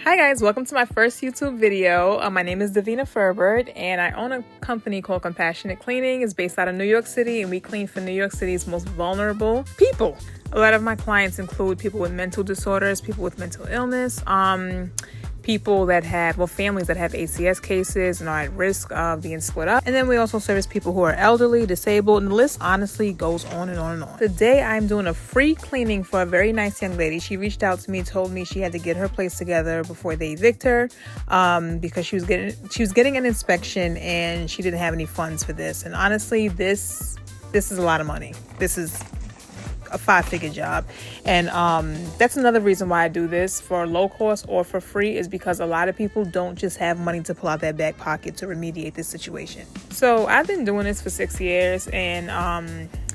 Hi guys, welcome to my first YouTube video. My name is Davina Furbird and I own a company called Compassionate Cleaning. It's based out of New York City and we clean for New York City's most vulnerable people. A lot of my clients include people with mental disorders, people with mental illness, people that have, families that have ACS cases and are at risk of being split up. And then we also service people who are elderly, disabled, and the list honestly goes on and on and on. Today, I'm doing a free cleaning for a very nice young lady. She reached out to me, told me she had to get her place together before they evict her because she was getting an inspection and she didn't have any funds for this. And honestly, this is a lot of money. This is a 5-figure job, and that's another reason why I do this for low cost or for free, is because a lot of people don't just have money to pull out their back pocket to remediate this situation. So I've been doing this for 6 years, and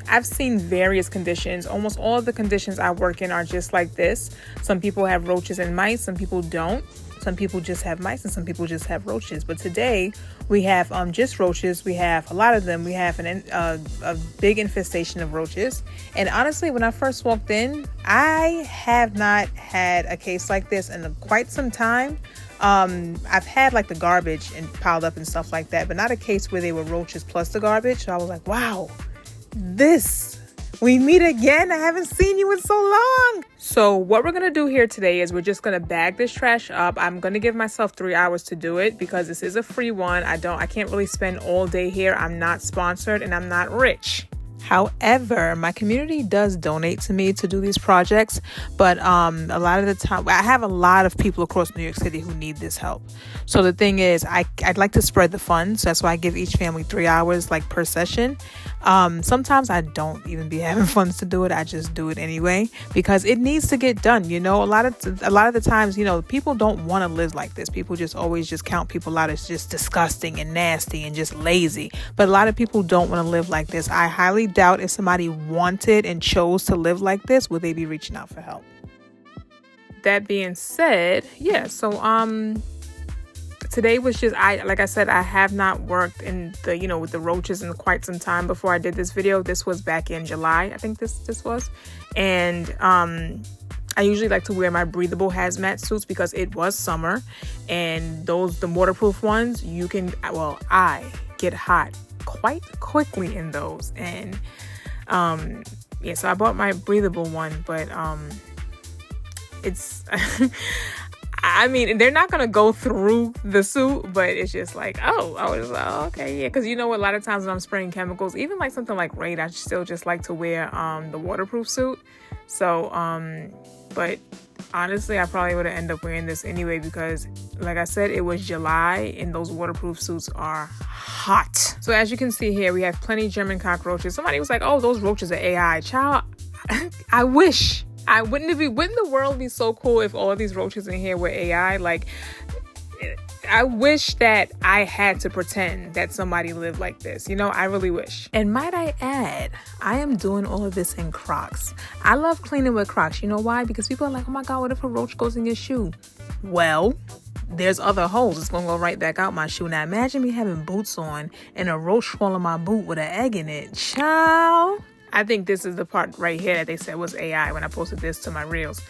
I've seen various conditions. Almost all of the conditions I work in are just like this. Some people have roaches and mice, some people don't. Some people just have mice and some people just have roaches. But today we have just roaches. We have a lot of them. We have a big infestation of roaches. And honestly, when I first walked in, I have not had a case like this in quite some time. I've had like the garbage and piled up and stuff like that, but not a case where they were roaches plus the garbage. So I was like, wow, we meet again. I haven't seen you in so long. So what we're going to do here today is we're just going to bag this trash up. I'm going to give myself 3 hours to do it because this is a free one. I can't really spend all day here. I'm not sponsored and I'm not rich. However, my community does donate to me to do these projects, but a lot of the time, I have a lot of people across New York City who need this help. So the thing is, I'd like to spread the funds. That's why I give each family 3 hours, like per session. Sometimes I don't even be having funds to do it. I just do it anyway because it needs to get done. You know, a lot of the times, you know, people don't want to live like this. People just always just count people out as just disgusting and nasty and just lazy. But a lot of people don't want to live like this. I highly doubt if somebody wanted and chose to live like this, would they be reaching out for help? That being said, yeah, so today was just, like I said, I have not worked in the, with the roaches in quite some time before I did this video. This was back in July, I think this was. And I usually like to wear my breathable hazmat suits because it was summer, and the waterproof ones, I get hot quite quickly in those. And so I bought my breathable one, but it's I mean, they're not gonna go through the suit, but it's just like, okay, yeah, because a lot of times when I'm spraying chemicals, even like something like Raid, I still just like to wear the waterproof suit. So but honestly, I probably would have ended up wearing this anyway because, like I said, it was July and those waterproof suits are hot. So as you can see here, we have plenty German cockroaches. Somebody was like, oh, those roaches are AI. Child, I wish. Wouldn't the world be so cool if all of these roaches in here were AI? Like, I wish that I had to pretend that somebody lived like this. I really wish. And might I add, I am doing all of this in Crocs. I love cleaning with Crocs. You know why? Because people are like, oh my God, what if a roach goes in your shoe? Well, there's other holes. It's going to go right back out my shoe. Now imagine me having boots on and a roach swallowing my boot with an egg in it. Child. I think this is the part right here that they said was AI when I posted this to my reels.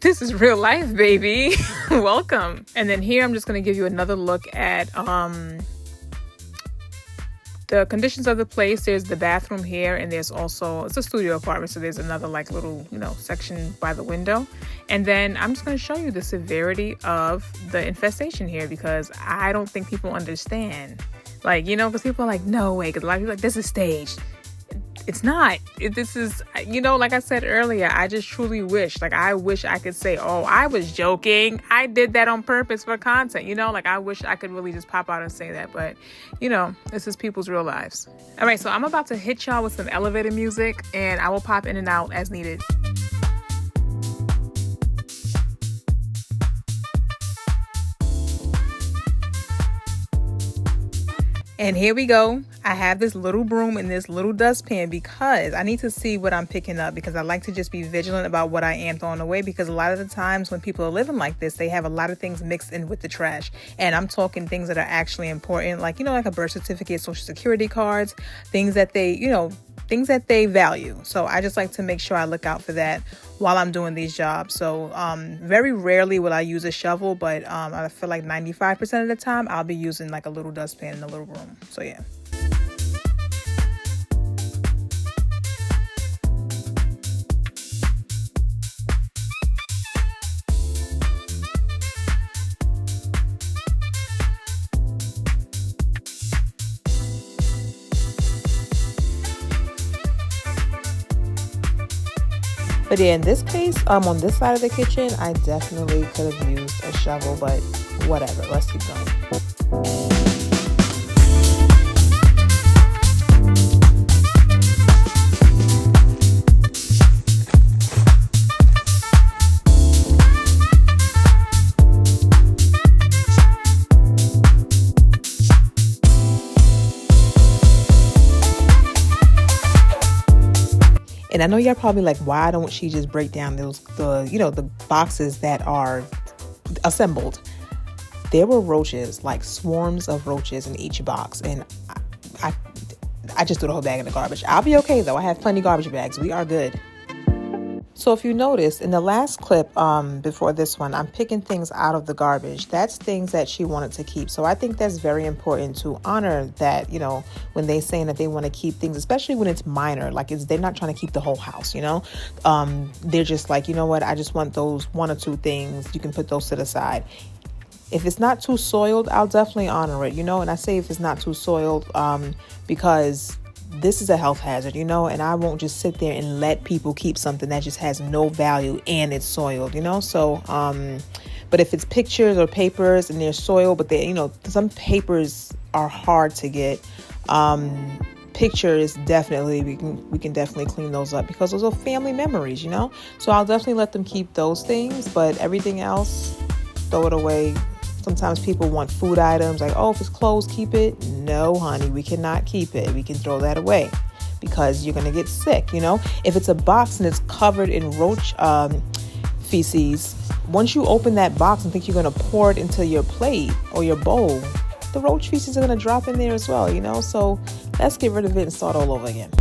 This is real life, baby. Welcome. And then here I'm just going to give you another look at the conditions of the place. There's the bathroom here, and there's also, it's a studio apartment, so there's another like little, section by the window. And then I'm just going to show you the severity of the infestation here because I don't think people understand. Like, because people are like, no way, because a lot of people are like, this is staged. It's not. This is, like I said earlier, I just truly wish, I wish I could say, oh, I was joking. I did that on purpose for content, I wish I could really just pop out and say that. But, this is people's real lives. All right, so I'm about to hit y'all with some elevator music and I will pop in and out as needed. And here we go. I have this little broom and this little dustpan because I need to see what I'm picking up, because I like to just be vigilant about what I am throwing away, because a lot of the times when people are living like this, they have a lot of things mixed in with the trash. And I'm talking things that are actually important, like, like a birth certificate, social security cards, things that they value. So I just like to make sure I look out for that while I'm doing these jobs. So very rarely will I use a shovel, but I feel like 95% of the time I'll be using like a little dustpan and a little broom. So yeah. But yeah, in this case, on this side of the kitchen, I definitely could have used a shovel, but whatever, let's keep going. And I know y'all probably like, why don't she just break down the boxes that are assembled? There were roaches, like swarms of roaches in each box. And I just threw the whole bag in the garbage. I'll be okay though. I have plenty of garbage bags. We are good. So if you noticed in the last clip before this one, I'm picking things out of the garbage. That's things that she wanted to keep. So I think that's very important to honor that, when they saying that they want to keep things, especially when it's minor, like they're not trying to keep the whole house, they're just like, you know what, I just want those one or two things. You can put those to the side. If it's not too soiled, I'll definitely honor it, and I say if it's not too soiled because this is a health hazard, and I won't just sit there and let people keep something that just has no value and it's soiled, so but if it's pictures or papers and they're soiled, but they, some papers are hard to get, pictures definitely we can definitely clean those up, because those are family memories, so I'll definitely let them keep those things, but everything else, throw it away. Sometimes people want food items like, oh, if it's clothes, keep it. No, honey, we cannot keep it. We can throw that away because you're going to get sick, If it's a box and it's covered in roach feces, once you open that box and think you're going to pour it into your plate or your bowl, the roach feces are going to drop in there as well, So let's get rid of it and start all over again.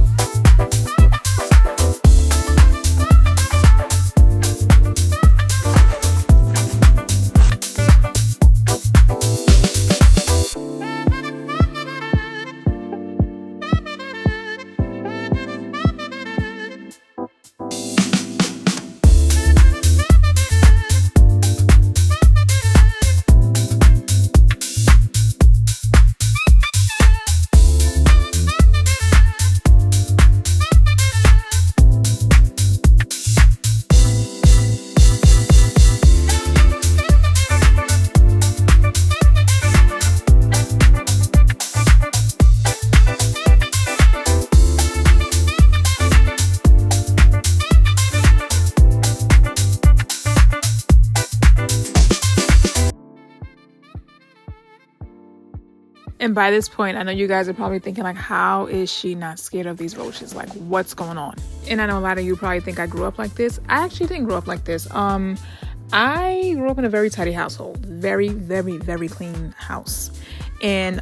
And by this point, I know you guys are probably thinking like, how is she not scared of these roaches? Like, what's going on? And I know a lot of you probably think I grew up like this. I actually didn't grow up like this. I grew up in a very tidy household, very, very, very clean house. And,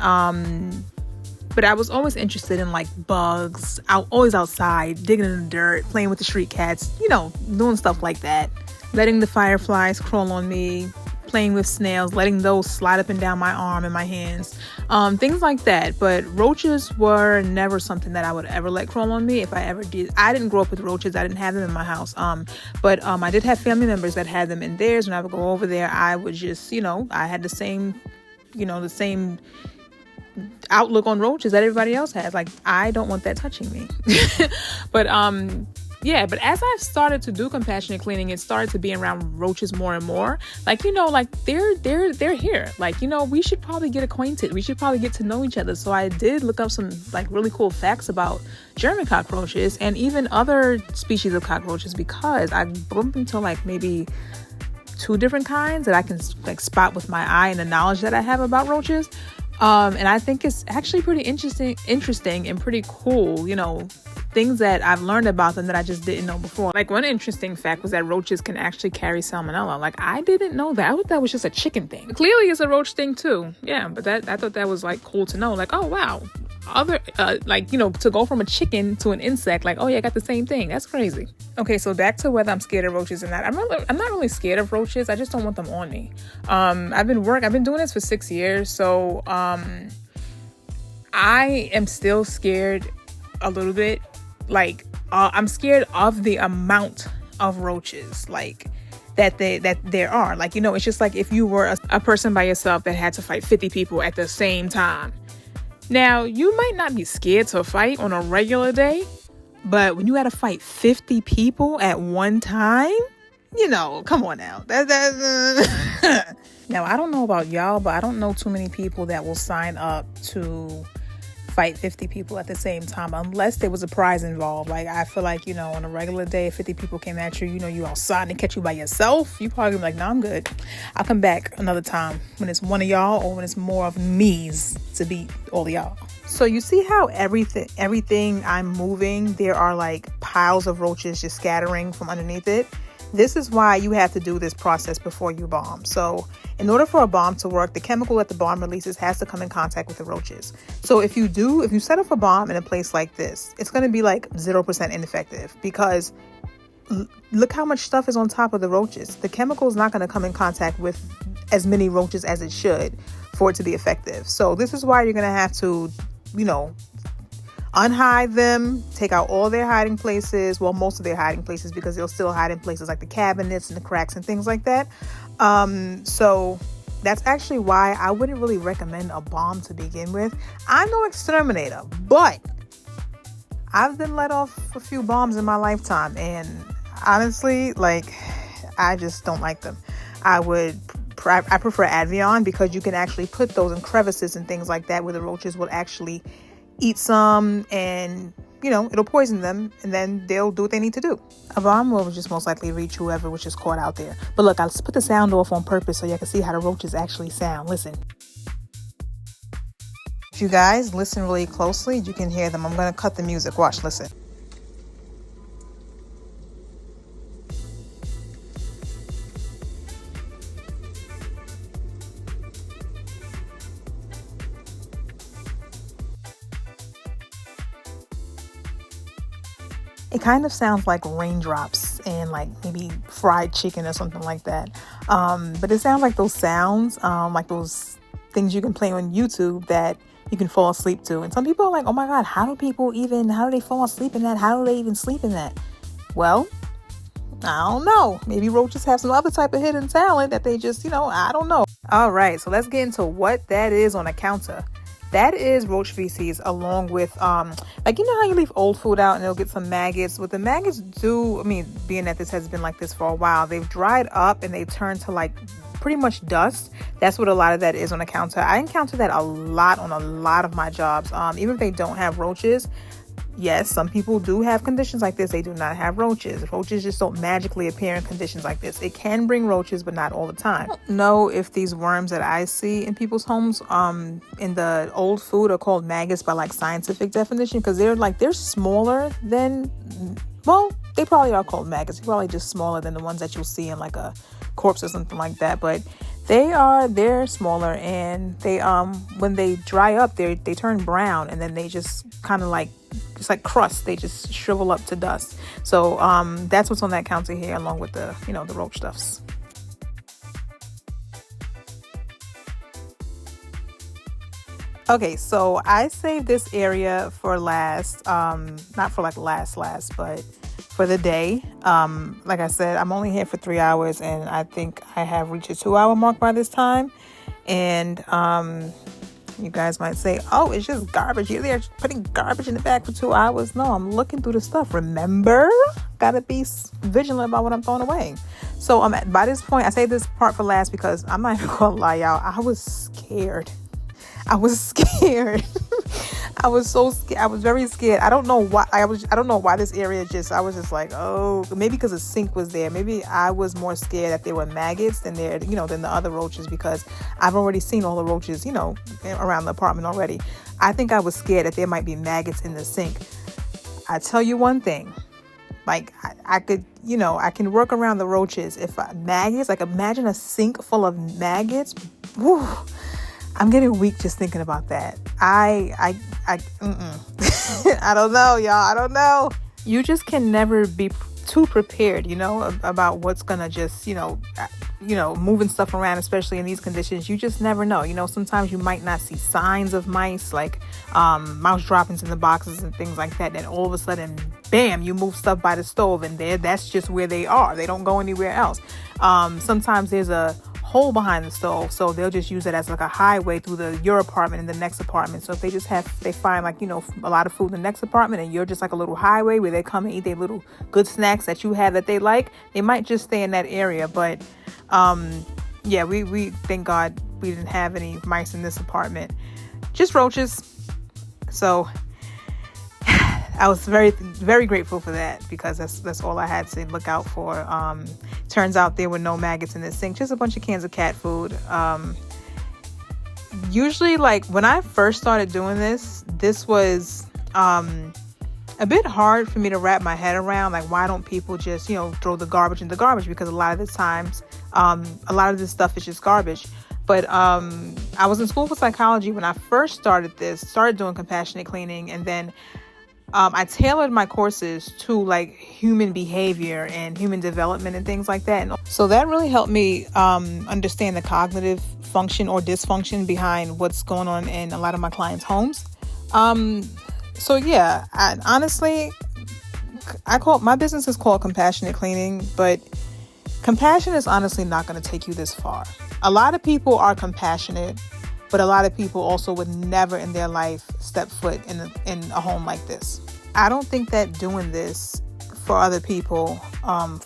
but I was always interested in like bugs, always outside, digging in the dirt, playing with the street cats, doing stuff like that. Letting the fireflies crawl on me, playing with snails, letting those slide up and down my arm and my hands, things like that. But roaches were never something that I would ever let crawl on me if I ever did. I didn't grow up with roaches. I didn't have them in my house. But I did have family members that had them in theirs. When I would go over there, I would just, I had the same outlook on roaches that everybody else has. Like, I don't want that touching me. But but as I've started to do compassionate cleaning, it started to be around roaches more and more. Like, they're here. Like, we should probably get acquainted. We should probably get to know each other. So I did look up some like really cool facts about German cockroaches and even other species of cockroaches, because I bumped into like maybe 2 different kinds that I can like spot with my eye and the knowledge that I have about roaches. And I think it's actually pretty interesting and pretty cool, things that I've learned about them that I just didn't know before. Like, one interesting fact was that roaches can actually carry salmonella. Like, I didn't know that. I thought that was just a chicken thing. Clearly it's a roach thing too. Yeah, but I thought that was like cool to know. Like, oh wow. To go from a chicken to an insect, like, oh yeah, I got the same thing. That's crazy. Okay, so back to whether I'm scared of roaches or not. I'm not really scared of roaches. I just don't want them on me. I've been doing this for 6 years, so I am still scared a little bit. Like, I'm scared of the amount of roaches, like, that there are. Like, it's just like if you were a person by yourself that had to fight 50 people at the same time. Now, you might not be scared to fight on a regular day, but when you had to fight 50 people at one time, come on now. Now, I don't know about y'all, but I don't know too many people that will sign up to fight 50 people at the same time, unless there was a prize involved. Like, I feel like, on a regular day, if 50 people came at you, you outside and catch you by yourself, you probably be like, no, I'm good. I'll come back another time when it's one of y'all or when it's more of me's to beat all of y'all. So you see how everything I'm moving, there are like piles of roaches just scattering from underneath it. This is why you have to do this process before you bomb. So in order for a bomb to work, the chemical that the bomb releases has to come in contact with the roaches. So if you set off a bomb in a place like this, it's going to be like 0% ineffective, because look how much stuff is on top of the roaches. The chemical is not going to come in contact with as many roaches as it should for it to be effective. So this is why you're going to have to, unhide them, take out all their hiding places, well, most of their hiding places, because they'll still hide in places like the cabinets and the cracks and things like that. So that's actually why I wouldn't really recommend a bomb to begin with. I'm no exterminator, but I've been let off a few bombs in my lifetime, and honestly, like, I just don't like them. I prefer Advion, because you can actually put those in crevices and things like that where the roaches will actually eat some, and it'll poison them, and then they'll do what they need to do. A bomb will just most likely reach whoever was just caught out there. But look, I'll put the sound off on purpose so you can see how the roaches actually sound. Listen. If you guys listen really closely, you can hear them. I'm going to cut the music. Watch, listen. It kind of sounds like raindrops and like maybe fried chicken or something like that. But it sounds like those sounds, like those things you can play on YouTube that you can fall asleep to. And some people are like, oh my God, how do they fall asleep in that? How do they even sleep in that? Well, I don't know. Maybe roaches have some other type of hidden talent that they just, I don't know. All right, so let's get into what that is on a counter. That is roach feces, along with, like, how you leave old food out and it'll get some maggots. What the maggots do, being that this has been like this for a while, they've dried up and they turn to like pretty much dust. That's what a lot of that is on a counter. I encounter that a lot on a lot of my jobs. Even if they don't have roaches, yes, some people do have conditions like this. They do not have roaches. Roaches just don't magically appear in conditions like this. It can bring roaches, but not all the time. I don't know if these worms that I see in people's homes in the old food are called maggots by like scientific definition, because they're smaller than, well, they probably are called maggots. They're probably just smaller than the ones that you'll see in like a corpse or something like that. But they're smaller, and they when they dry up, they turn brown, and then they just kind of like, it's like crust. They just shrivel up to dust. So that's what's on that counter here, along with the the roach stuffs. Okay, so I saved this area for last, not for like last, but for the day. Like I said, I'm only here for 3 hours, and I think I have reached a 2-hour mark by this time. And you guys might say, oh, it's just garbage. You're there putting garbage in the bag for 2 hours. No, I'm looking through the stuff. Remember, gotta be vigilant about what I'm throwing away. So by this point, I say this part for last because I'm not even gonna lie, y'all. I was scared. I was so scared. I was very scared. I don't know why. I don't know why this area I was just like, oh, maybe because the sink was there. Maybe I was more scared that there were maggots than than the other roaches, because I've already seen all the roaches, around the apartment already. I think I was scared that there might be maggots in the sink. I tell you one thing, like I could, I can work around the roaches. Maggots, like imagine a sink full of maggots. Whew, I'm getting weak just thinking about that. I don't know, y'all. I don't know. You just can never be too prepared, about what's gonna just, moving stuff around, especially in these conditions. You just never know. Sometimes you might not see signs of mice, like mouse droppings in the boxes and things like that. Then all of a sudden, bam, you move stuff by the stove, and that's just where they are. They don't go anywhere else. Sometimes there's a hole behind the stove, so they'll just use it as like a highway through your apartment and the next apartment. So if they find like a lot of food in the next apartment, and you're just like a little highway where they come and eat their little good snacks that you have that they like, they might just stay in that area. But we thank God we didn't have any mice in this apartment, just roaches. So I was very, very grateful for that, because that's all I had to look out for. Turns out there were no maggots in this sink, just a bunch of cans of cat food. Usually, like when I first started doing this was a bit hard for me to wrap my head around. Like, why don't people just, throw the garbage in the garbage? Because a lot of the times, a lot of this stuff is just garbage. But I was in school for psychology when I first started doing compassionate cleaning, and then I tailored my courses to like human behavior and human development and things like that. And so that really helped me understand the cognitive function or dysfunction behind what's going on in a lot of my clients' homes. Honestly, my business is called Compassionate Cleaning, but compassion is honestly not going to take you this far. A lot of people are compassionate, but a lot of people also would never in their life step foot in a home like this. I don't think that doing this for other people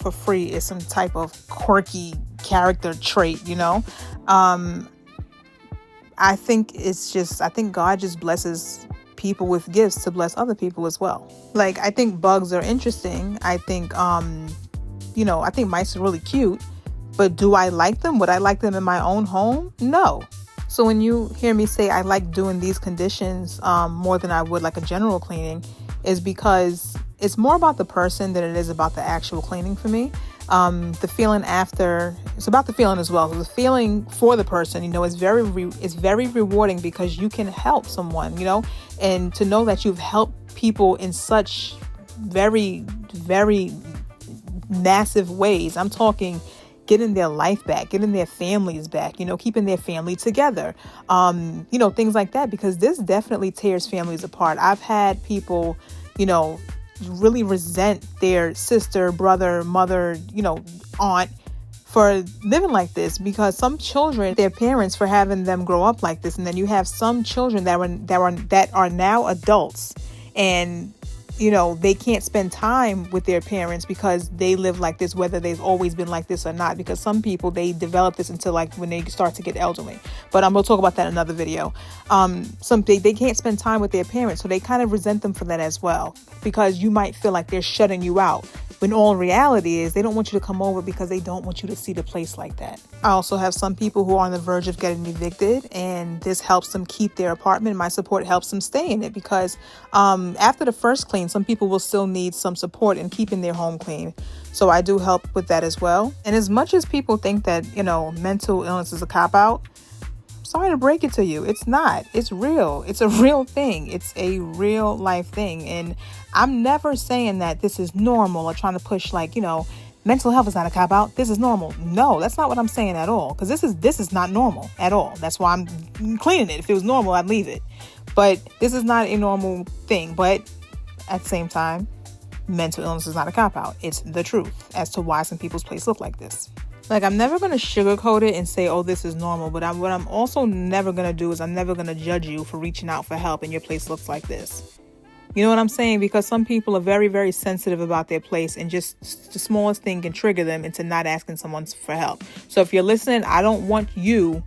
for free is some type of quirky character trait, I think God just blesses people with gifts to bless other people as well. Like, I think bugs are interesting. I think, I think mice are really cute, but do I like them? Would I like them in my own home? No. So when you hear me say I like doing these conditions more than I would like a general cleaning, is because it's more about the person than it is about the actual cleaning for me. The feeling after, it's about the feeling as well. The feeling for the person, is very rewarding, because you can help someone, and to know that you've helped people in such very, very massive ways. I'm talking getting their life back, getting their families back, keeping their family together, things like that, because this definitely tears families apart. I've had people, really resent their sister, brother, mother, aunt for living like this, because some children, their parents for having them grow up like this. And then you have some children that are now adults, and they can't spend time with their parents because they live like this, whether they've always been like this or not. Because some people, they develop this until like when they start to get elderly. But I'm going to talk about that in another video. They can't spend time with their parents, so they kind of resent them for that as well, because you might feel like they're shutting you out, when all reality is they don't want you to come over because they don't want you to see the place like that. I also have some people who are on the verge of getting evicted, and this helps them keep their apartment. My support helps them stay in it, because after the first clean, some people will still need some support in keeping their home clean. So I do help with that as well. And as much as people think that, mental illness is a cop-out, sorry to break it to you, it's not. It's real. It's a real thing. It's a real life thing. And I'm never saying that this is normal or trying to push mental health is not a cop-out. This is normal. No, that's not what I'm saying at all. Because this is not normal at all. That's why I'm cleaning it. If it was normal, I'd leave it. But this is not a normal thing. But at the same time, mental illness is not a cop-out. It's the truth as to why some people's place look like this. Like, I'm never going to sugarcoat it and say, oh, this is normal. But what I'm also never going to do is I'm never going to judge you for reaching out for help and your place looks like this. You know what I'm saying? Because some people are very, very sensitive about their place, and just the smallest thing can trigger them into not asking someone for help. So if you're listening, I don't want you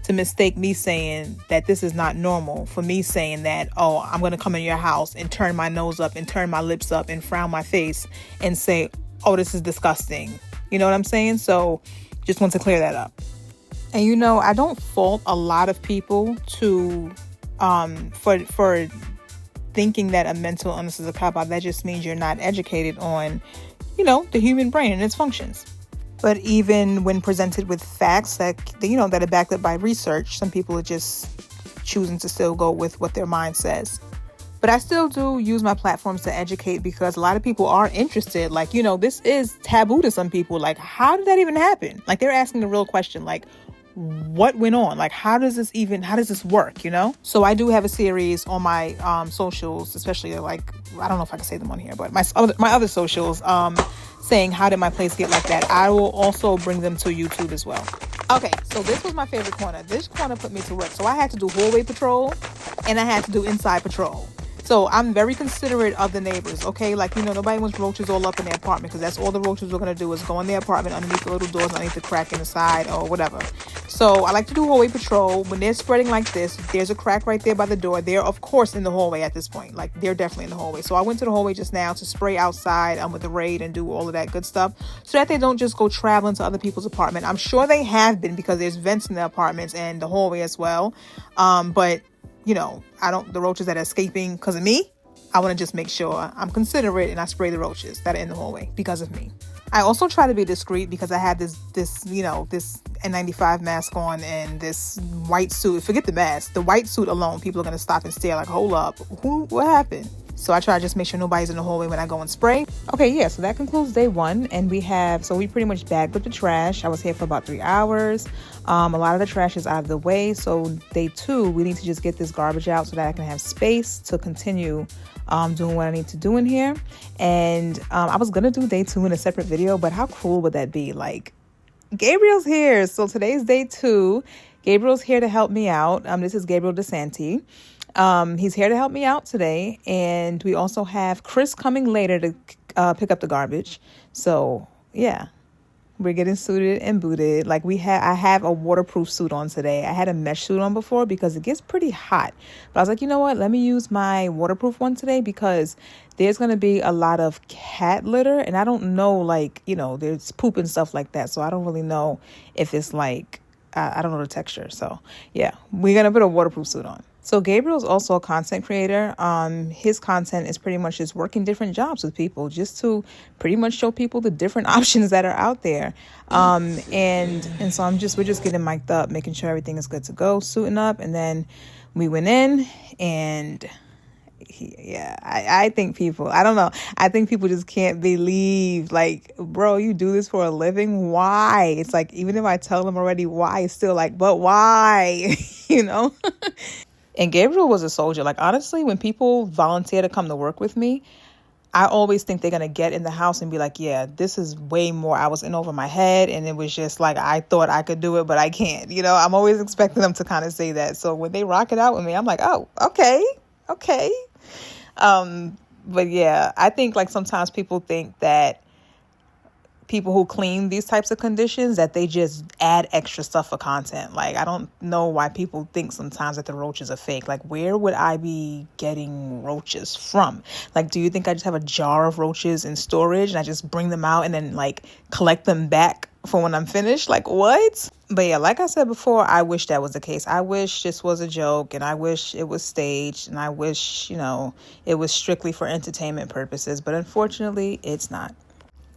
to to mistake me saying that this is not normal for me saying that, oh, I'm going to come in your house and turn my nose up and turn my lips up and frown my face and say, oh, this is disgusting. You know what I'm saying? So just want to clear that up. And, you know, I don't fault a lot of people for thinking that a mental illness is a cop-out. That just means you're not educated on, you know, the human brain and its functions. But even when presented with facts that are backed up by research, some people are just choosing to still go with what their mind says. But I still do use my platforms to educate, because a lot of people are interested. Like, you know, this is taboo to some people. Like, how did that even happen? Like, they're asking the real question, like, what went on? Like, how does this work, you know? So I do have a series on my socials, especially, like, I don't know if I can say them on here, but my other socials, saying how did my place get like that. I will also bring them to YouTube as well. Okay, so this was my favorite corner. This corner put me to work. So I had to do hallway patrol and I had to do inside patrol. So I'm very considerate of the neighbors, okay? Like, you know, nobody wants roaches all up in their apartment, because that's all the roaches are going to do is go in their apartment underneath the little doors, underneath the crack in the side or whatever. So I like to do hallway patrol. When they're spreading like this, there's a crack right there by the door. They're, of course, in the hallway at this point. Like, they're definitely in the hallway. So I went to the hallway just now to spray outside with the raid and do all of that good stuff, so that they don't just go traveling to other people's apartment. I'm sure they have been, because there's vents in the apartments and the hallway as well. But you know, the roaches that are escaping because of me, I want to just make sure I'm considerate and I spray the roaches that are in the hallway because of me. I also try to be discreet, because I had this N95 mask on and this white suit. Forget the mask. The white suit alone, people are going to stop and stare like, hold up, what happened? So I try to just make sure nobody's in the hallway when I go and spray. Okay, yeah, so that concludes day one. And we pretty much bagged up the trash. I was here for about 3 hours. A lot of the trash is out of the way. So day two, we need to just get this garbage out so that I can have space to continue doing what I need to do in here. And I was going to do day two in a separate video, but how cool would that be? Like, Gabriel's here. So today's day two. Gabriel's here to help me out. This is Gabriel DeSanti. He's here to help me out today. And we also have Chris coming later to pick up the garbage. So yeah, we're getting suited and booted. Like I have a waterproof suit on today. I had a mesh suit on before because it gets pretty hot. But I was like, you know what? Let me use my waterproof one today, because there's going to be a lot of cat litter. And I don't know, like, you know, there's poop and stuff like that. So I don't really know if it's like, I don't know the texture. So yeah, we're going to put a waterproof suit on. So Gabriel's also a content creator. His content is pretty much just working different jobs with people, just to pretty much show people the different options that are out there. And so we're just getting mic'd up, making sure everything is good to go, suiting up. And then we went in and I think people, I don't know. I think people just can't believe, like, bro, you do this for a living. Why? It's like, even if I tell them already why, it's still like, but why? You know? And Gabriel was a soldier. Like, honestly, when people volunteer to come to work with me, I always think they're going to get in the house and be like, yeah, this is way more. I was in over my head, and it was just like, I thought I could do it, but I can't. You know, I'm always expecting them to kind of say that. So when they rock it out with me, I'm like, oh, okay. But yeah, I think like sometimes people think that people who clean these types of conditions, that they just add extra stuff for content. Like, I don't know why people think sometimes that the roaches are fake. Like, where would I be getting roaches from? Like, do you think I just have a jar of roaches in storage and I just bring them out and then like collect them back for when I'm finished? Like, what? But yeah, like I said before, I wish that was the case. I wish this was a joke, and I wish it was staged, and I wish, you know, it was strictly for entertainment purposes. But unfortunately, it's not.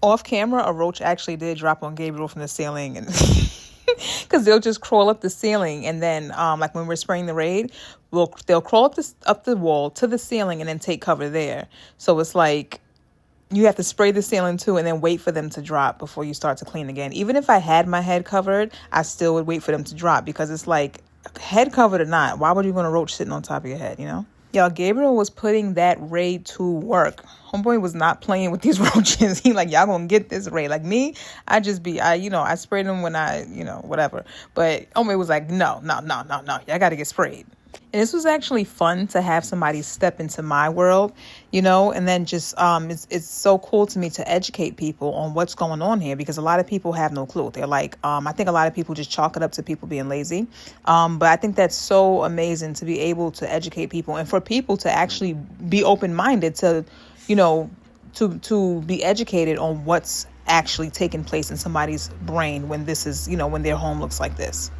Off camera, a roach actually did drop on Gabriel from the ceiling, and because they'll just crawl up the ceiling, and then like when we're spraying the raid, they'll crawl up the wall to the ceiling and then take cover there. So it's like you have to spray the ceiling too, and then wait for them to drop before you start to clean again. Even if I had my head covered, I still would wait for them to drop, because it's like, head covered or not, why would you want a roach sitting on top of your head, you know? Y'all, Gabriel was putting that raid to work. Homeboy was not playing with these roaches. He like, y'all gonna get this raid. Like me, I sprayed them when whatever. But homeboy was like, no, y'all gotta get sprayed. And this was actually fun to have somebody step into my world, and then just it's so cool to me to educate people on what's going on here, because a lot of people have no clue. They're like, I think a lot of people just chalk it up to people being lazy. But I think that's so amazing to be able to educate people and for people to actually be open-minded to, to be educated on what's actually taking place in somebody's brain when this is, when their home looks like this.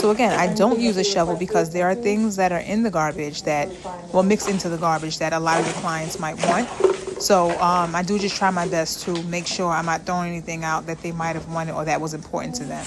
So again, I don't use a shovel because there are things that are in the garbage that will mix into the garbage that a lot of your clients might want. So I do just try my best to make sure I'm not throwing anything out that they might have wanted or that was important to them.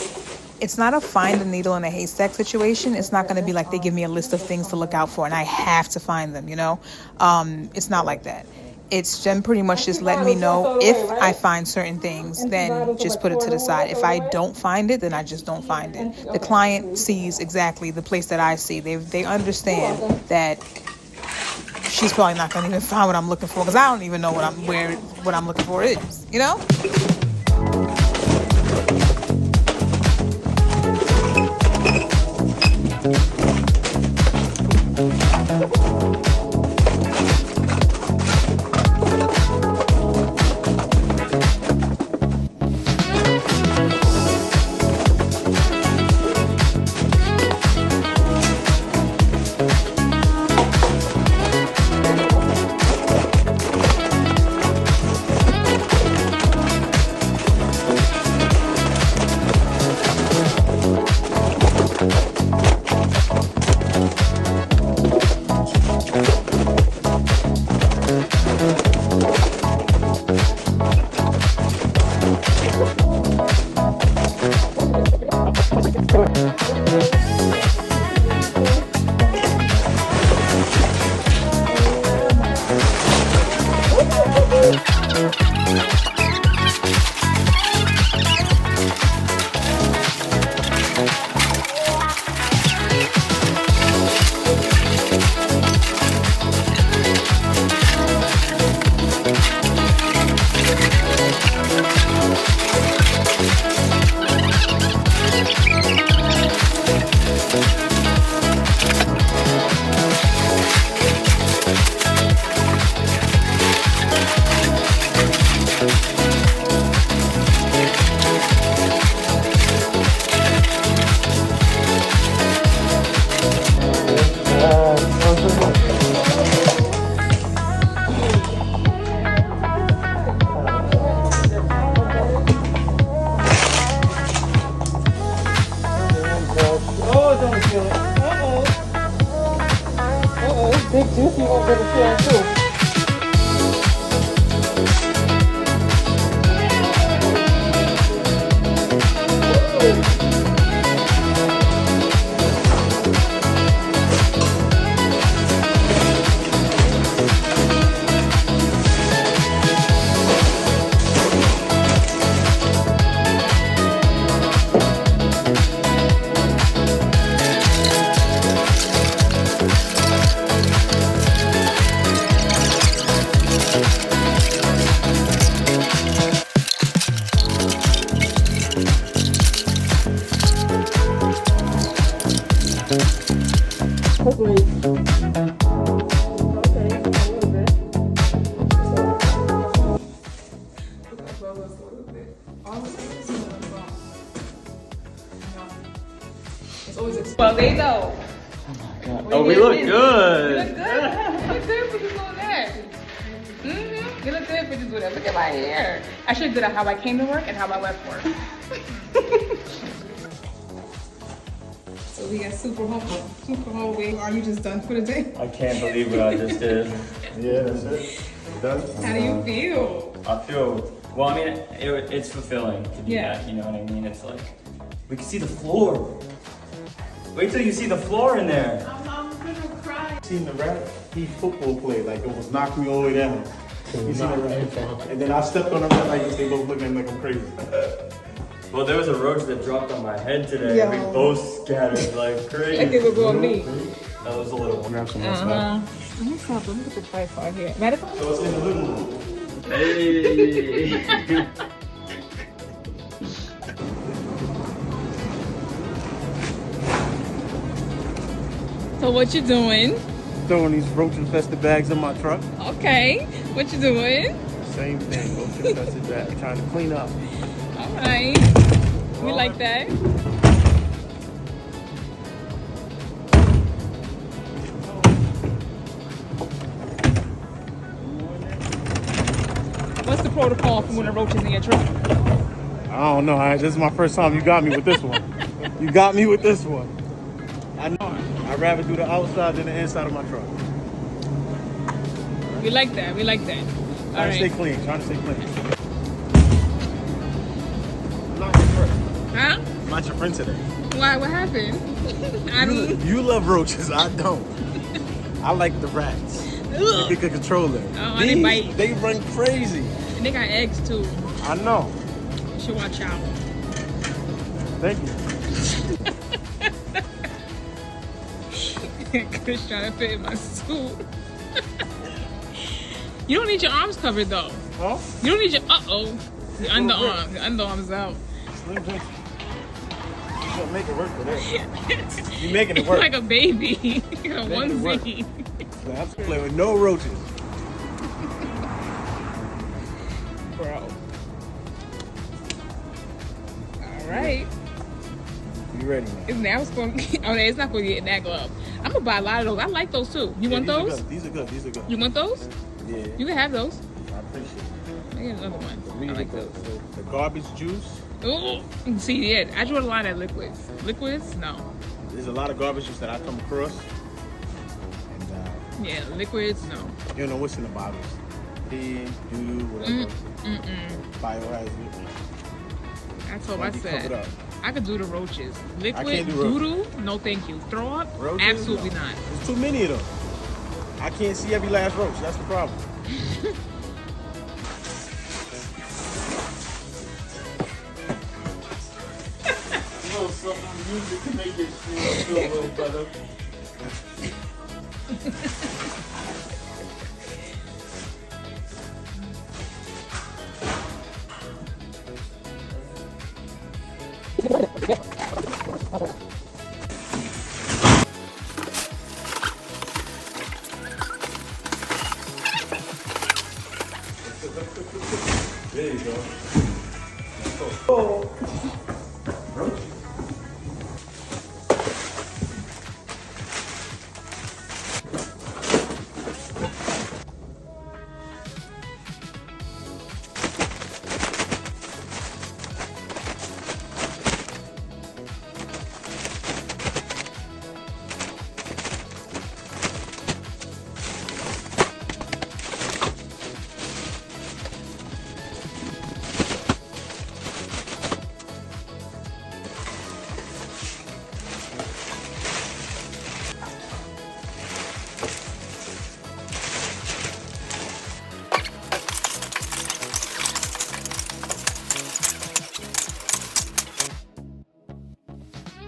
It's not a find a needle in a haystack situation. It's not going to be like they give me a list of things to look out for and I have to find them, It's not like that. It's them pretty much just letting me know if I find certain things, then just put it to the side. If I don't find it, then I just don't find it. The client sees exactly the place that I see. They understand that she's probably not going to even find what I'm looking for because I don't even know what I'm looking for is, Big juicy over the tail too. way though. Oh, we look good. You look good. You look good for just doing that. You look good for just doing that. Look at my hair. I should have did how I came to work and how I left work. So we got super home. Are you just done for the day? I can't believe what I just did. Yeah, that's it. Done. How do you feel? I feel, well, I mean, it's fulfilling to do Yeah. that, you know what I mean? It's like, we can see the floor. Wait till you see the floor in there. I'm gonna cry. Seen the rat? He football played, like it was knocked me all the way down. You seen the rat? And then I stepped on the rat like they both looking at me like I'm crazy. Well, there was a roach that dropped on my head today. Yo. We both scattered like crazy. Like it was on me. That was a little one. Grab some more stuff. Let me stop. Let me get the tripod here. Medical? So it's in the living room. Hey. So what you doing? Throwing these roach infested bags in my truck. Okay. What you doing? Same thing, roach infested bag. Trying to clean up. All right. We like that. What's the protocol for when a roach is in your truck? I don't know. This is my first time. You got me with this one. You got me with this one. I know. I'd rather do the outside than the inside of my truck. We like that. We like that. All Trying to stay right. clean. Trying to stay clean. I'm not your friend. Huh? I'm not your friend today. Why? What happened? I mean, You love roaches. I don't. I like the rats. ugh. You can control them. Oh, and they bite. They run crazy. And they got eggs too. I know. You should watch out. Thank you. Chris trying to fit in my suit. You don't need your arms covered though. Huh? You don't need your the underarm. The underarm's out. Slim Jim. You gonna make it work for that. You making it work. Like a baby. A Make it work. onesie. I have to play with no roaches. Bro. All right. You ready now? Isn't that what's going? Oh, it's not going to get in that glove. I'm gonna buy a lot of those. I like those too. You want those? These are good. These are good. You want those? Yeah. You can have those. I appreciate it. I get another one. I like those. The garbage juice. Ooh. See, yeah, I drew a line at liquids. Liquids, no. There's a lot of garbage juice that I come across. And Yeah, liquids, no. you don't know what's in the bottles. Pee, doo-doo, whatever. Biohazard. I told Gotta be covered myself up. I could do the roaches. Liquid, can't do roaches. doodle, no thank you. Throw up, Roaches? absolutely No. not. There's too many of them. I can't see every last roach. That's the problem. A little something music to make it feel a little better. There you go. Oh. Roach.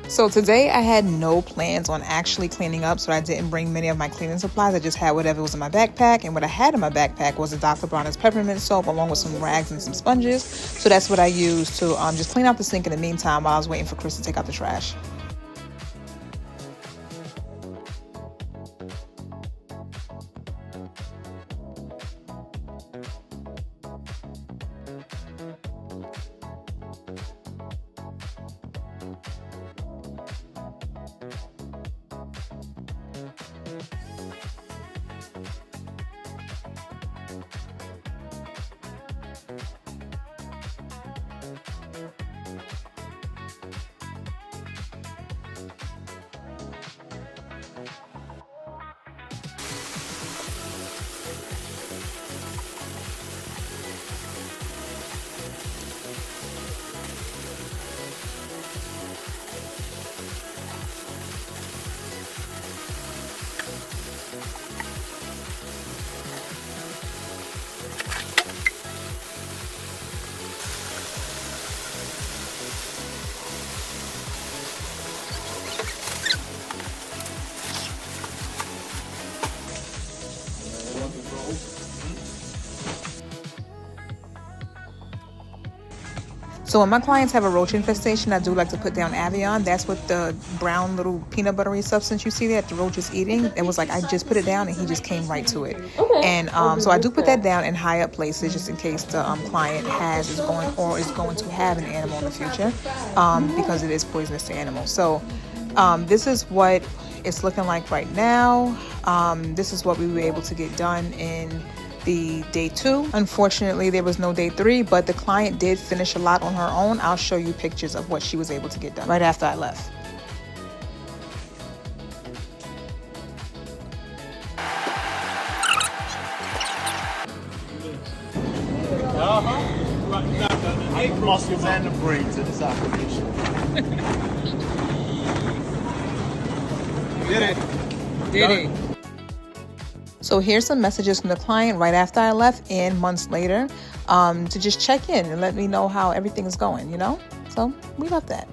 So today I had no plans on actually cleaning up, so I didn't bring many of my cleaning supplies. I just had whatever was in my backpack, and what I had in my backpack was a Dr. Bronner's peppermint soap along with some rags and some sponges. So that's what I used to just clean out the sink in the meantime while I was waiting for Chris to take out the trash. So when my clients have a roach infestation, I do like to put down Avion. That's what the brown little peanut buttery substance you see there, the roach is eating. It was like I just put it down and he just came right to it. And so I do put that down in high up places just in case the client is going to have an animal in the future, because it is poisonous to animals. So this is what it's looking like right now. This is what we were able to get done in the day 2. Unfortunately, there was no day 3, but the client did finish a lot on her own. I'll show you pictures of what she was able to get done right after I left. The muscles and the brains of this operation. Did it. So here's some messages from the client right after I left and months later, to just check in and let me know how everything is going, you know? So we love that.